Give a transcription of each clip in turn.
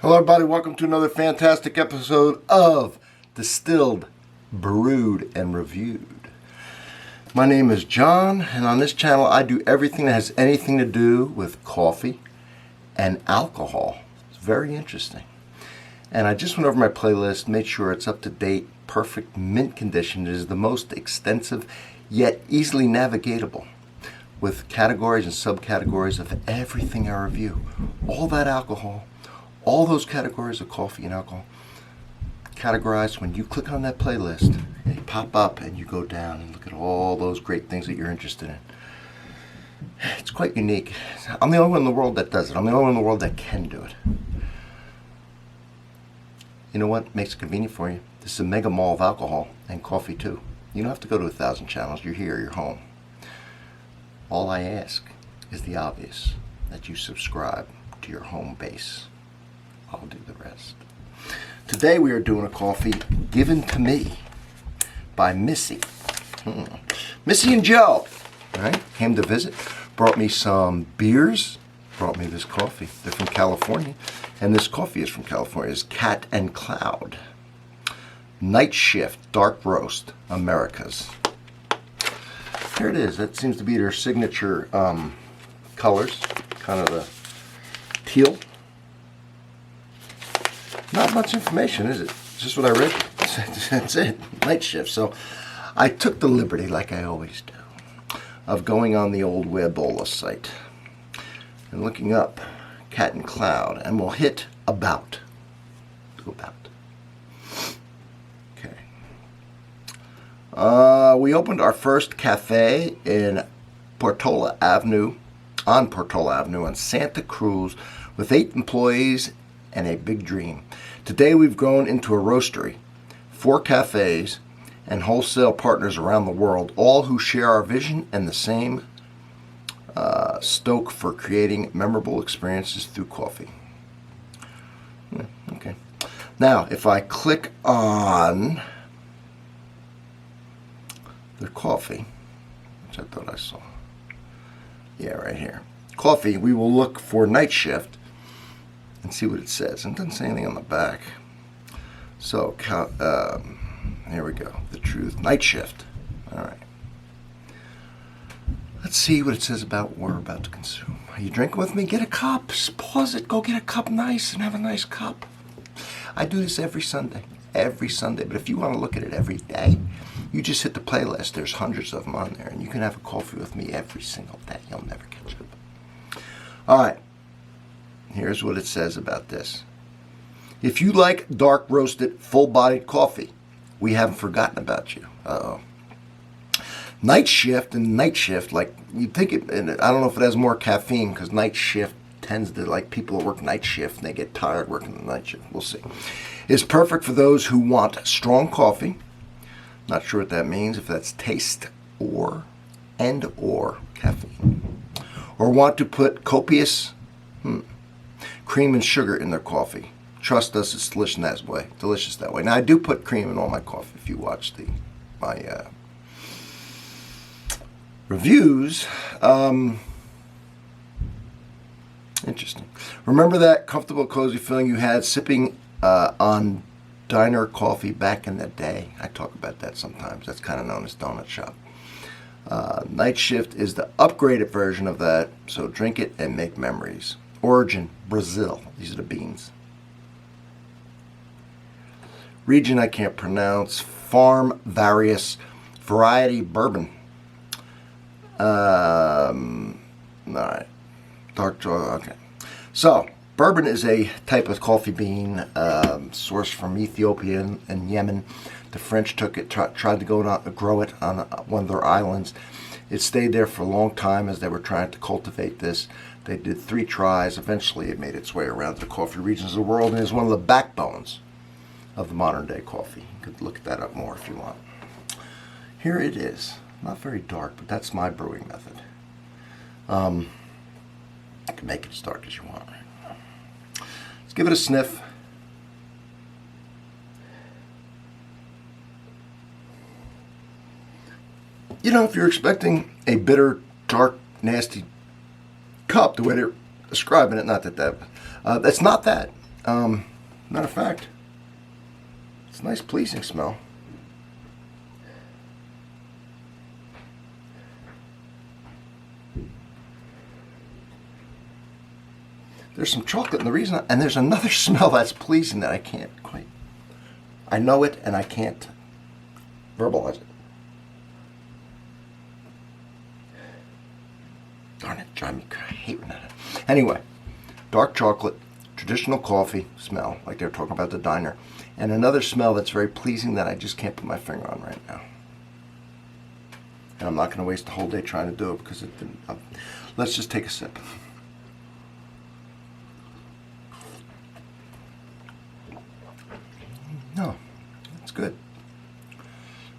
Hello everybody, welcome to another fantastic episode of Distilled, Brewed, and Reviewed. My name is John, and on this channel I do everything that has anything to do with coffee and alcohol. It's very interesting. And I just went over my playlist, made sure it's up to date, perfect mint condition. It is the most extensive yet easily navigatable, with categories and subcategories of everything I review. All that alcohol, all those categories of coffee and alcohol, categorized when you click on that playlist, and you pop up and you go down and look at all those great things that you're interested in. It's quite unique. I'm the only one in the world that does it. I'm the only one in the world that can do it. You know what makes it convenient for you? This is a mega mall of alcohol and coffee too. You don't have to go to 1,000 channels. You're here, you're home. All I ask is the obvious, that you subscribe to your home base. I'll do the rest. Today we are doing a coffee given to me by Missy. Missy and Joe, right? Came to visit, brought me some beers, brought me this coffee. They're from California, and this coffee is from California. It's Cat and Cloud. Night Shift Dark Roast, Americas. Here it is. That seems to be their signature colors, kind of the teal. Not much information, is it? It's just what I read. That's it. Night Shift. So I took the liberty, like I always do, of going on the old Webola site and looking up Cat and Cloud, and we'll hit about. Do about. Okay. We opened our first cafe in Portola Avenue, on Portola Avenue in Santa Cruz, with 8 employees and a big dream. Today we've grown into a roastery, 4 cafes, and wholesale partners around the world, all who share our vision and the same stoke for creating memorable experiences through coffee. Okay. Now, if I click on the coffee, which I thought I saw, yeah, right here, coffee, we will look for Night Shift and see what it says. And it doesn't say anything on the back. So, here we go. The truth. Night Shift. All right. Let's see what it says about what we're about to consume. Are you drinking with me? Get a cup. Just pause it. Go get a cup nice and have a nice cup. I do this every Sunday. Every Sunday. But if you want to look at it every day, you just hit the playlist. There's hundreds of them on there. And you can have a coffee with me every single day. You'll never catch up. All right. Here's what it says about this. If you like dark roasted, full-bodied coffee, we haven't forgotten about you. Uh-oh. Night Shift and Night Shift, like you think it, and I don't know if it has more caffeine, because Night Shift tends to, like people that work night shift and they get tired working the night shift. We'll see. It's perfect for those who want strong coffee. Not sure what that means, if that's taste or caffeine. Or want to put copious cream and sugar in their coffee. Trust us, it's delicious that way. Now, I do put cream in all my coffee. If you watch my reviews, interesting. Remember that comfortable, cozy feeling you had sipping on diner coffee back in the day? I talk about that sometimes. That's kind of known as Donut Shop. Night Shift is the upgraded version of that, so drink it and make memories. Origin, Brazil. These are the beans. Region, I can't pronounce. Farm, various. Variety, bourbon. All right. Dark chocolate, okay. So, bourbon is a type of coffee bean sourced from Ethiopia and Yemen. The French took it, tried to grow it on one of their islands. It stayed there for a long time as they were trying to cultivate this. They did 3 tries. Eventually, it made its way around to the coffee regions of the world and is one of the backbones of the modern day coffee. You could look that up more if you want. Here it is. Not very dark, but that's my brewing method. You can make it as dark as you want. Let's give it a sniff. You know, if you're expecting a bitter, dark, nasty cup, the way they're describing it, not that that's not that. Matter of fact, it's a nice pleasing smell. There's some chocolate, and and there's another smell that's pleasing that I can't quite. I know it, and I can't verbalize it. Darn it, drive me crazy. I hate when that happens. Anyway, dark chocolate, traditional coffee smell, like they were talking about the diner, and another smell that's very pleasing that I just can't put my finger on right now. And I'm not going to waste the whole day trying to do it because let's just take a sip. No, it's good.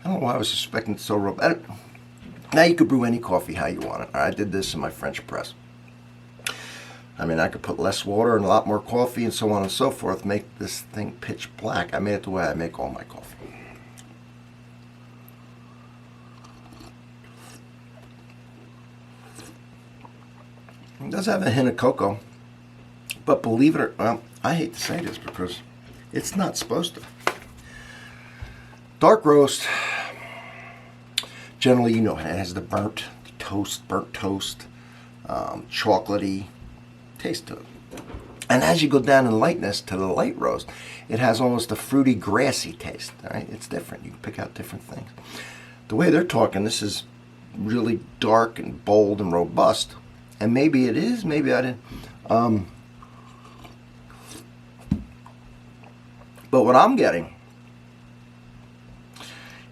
I don't know why I was suspecting it's so robust. Now you could brew any coffee how you want it. I did this in my French press. I mean, I could put less water and a lot more coffee and so on and so forth, make this thing pitch black. I made it the way I make all my coffee. It does have a hint of cocoa, but believe it or well, I hate to say this because it's not supposed to. Dark roast, generally, you know, it has the burnt toast, chocolatey taste to it. And as you go down in lightness to the light roast, it has almost a fruity, grassy taste. All right, it's different. You can pick out different things. The way they're talking, this is really dark and bold and robust. And maybe it is, maybe I didn't. But what I'm getting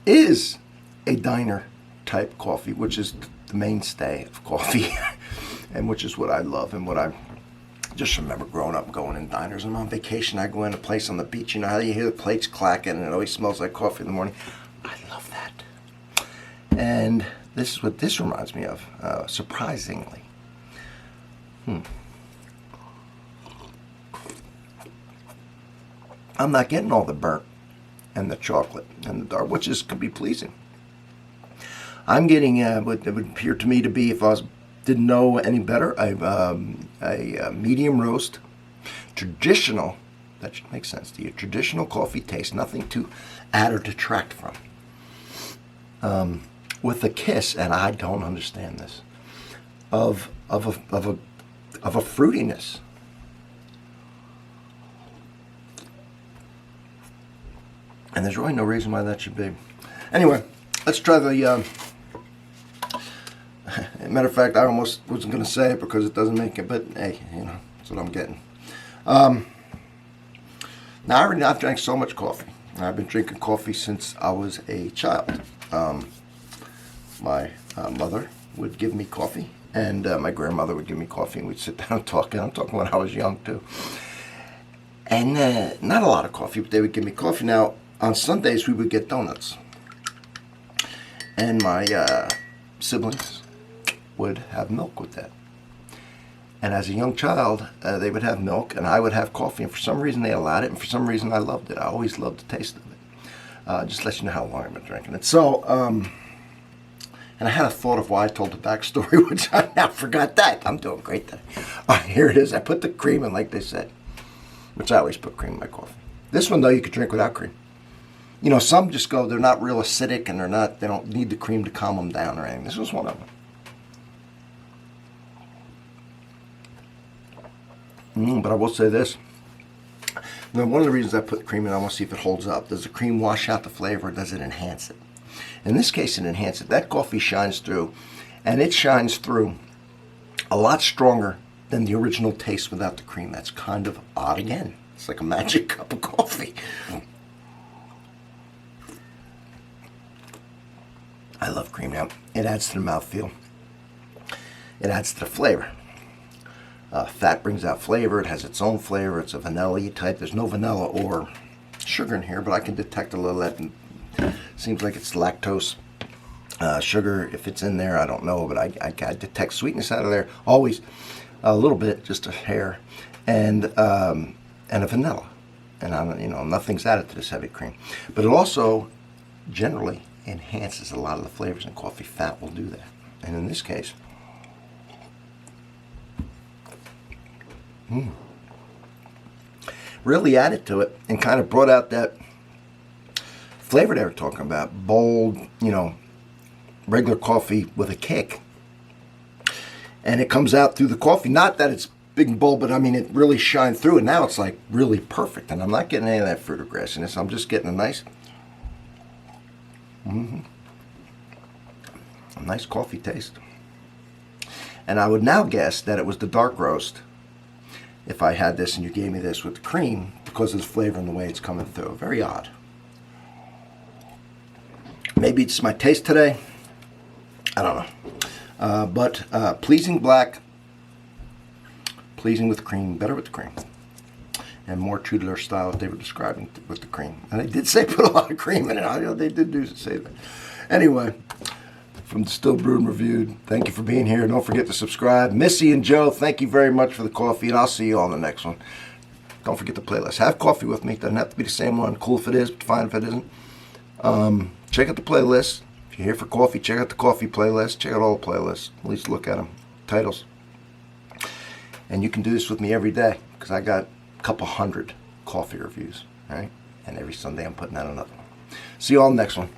is a diner type coffee, which is the mainstay of coffee, and which is what I love and what I just remember growing up going in diners. I'm on vacation, I go in a place on the beach, you know how you hear the plates clacking and it always smells like coffee in the morning. I love that. And this is what this reminds me of, surprisingly. I'm not getting all the burnt and the chocolate and the dark, which could be pleasing. I'm getting what it would appear to me to be, if I didn't know any better, a medium roast, traditional. That should make sense to you. Traditional coffee taste, nothing to add or detract from. With a kiss, and I don't understand this, of a fruitiness. And there's really no reason why that should be. Anyway, let's try the. Matter of fact, I almost wasn't going to say it because it doesn't make it, but hey, you know, that's what I'm getting. Now, I've drank so much coffee. I've been drinking coffee since I was a child. My mother would give me coffee, and my grandmother would give me coffee, and we'd sit down and talk. And I'm talking when I was young, too. And not a lot of coffee, but they would give me coffee. Now, on Sundays, we would get donuts. And my siblings would have milk with that. And as a young child, they would have milk, and I would have coffee. And for some reason, they allowed it, and for some reason, I loved it. I always loved the taste of it. Just let you know how long I've been drinking it. So, and I had a thought of why I told the backstory, which I now forgot that. I'm doing great today. All right, here it is. I put the cream in, like they said, which I always put cream in my coffee. This one, though, you could drink without cream. You know, some just go, they're not real acidic, and they don't need the cream to calm them down or anything. This was one of them. But I will say this. Now, one of the reasons I put cream in, I want to see if it holds up. Does the cream wash out the flavor, or does it enhance it? In this case, it enhances it. That coffee shines through, and it shines through a lot stronger than the original taste without the cream. That's kind of odd again. It's like a magic cup of coffee. I love cream now. It adds to the mouthfeel. It adds to the flavor. Fat brings out flavor. It has its own flavor. It's a vanilla-y type. There's no vanilla or sugar in here, but I can detect a little of that. Seems like it's lactose. Sugar, if it's in there, I don't know, but I detect sweetness out of there. Always a little bit, just a hair, and a vanilla. And nothing's added to this heavy cream. But it also generally enhances a lot of the flavors in coffee. Fat will do that. And in this case, really added to it and kind of brought out that flavor they were talking about. Bold, you know, regular coffee with a kick. And it comes out through the coffee. Not that it's big and bold, but I mean, it really shined through. And now it's like really perfect. And I'm not getting any of that fruit or grassiness. I'm just getting a nice, a nice coffee taste. And I would now guess that it was the dark roast if I had this and you gave me this with the cream, because of the flavor and the way it's coming through. Very odd. Maybe it's my taste today. I don't know. But pleasing black, pleasing with cream, better with the cream. And more true to their style that they were describing with the cream. And they did say put a lot of cream in it. I know they did do say that. Anyway, from Distilled, Brewed, and Reviewed, thank you for being here. Don't forget to subscribe. Missy and Joe, thank you very much for the coffee, and I'll see you on the next one. Don't forget the playlist. Have coffee with me. Doesn't have to be the same one. Cool if it is, but fine if it isn't. Check out the playlist. If you're here for coffee, check out the coffee playlist. Check out all the playlists. At least look at them. Titles. And you can do this with me every day, because I got a couple hundred coffee reviews, right? And every Sunday I'm putting out another one. See you all in the next one.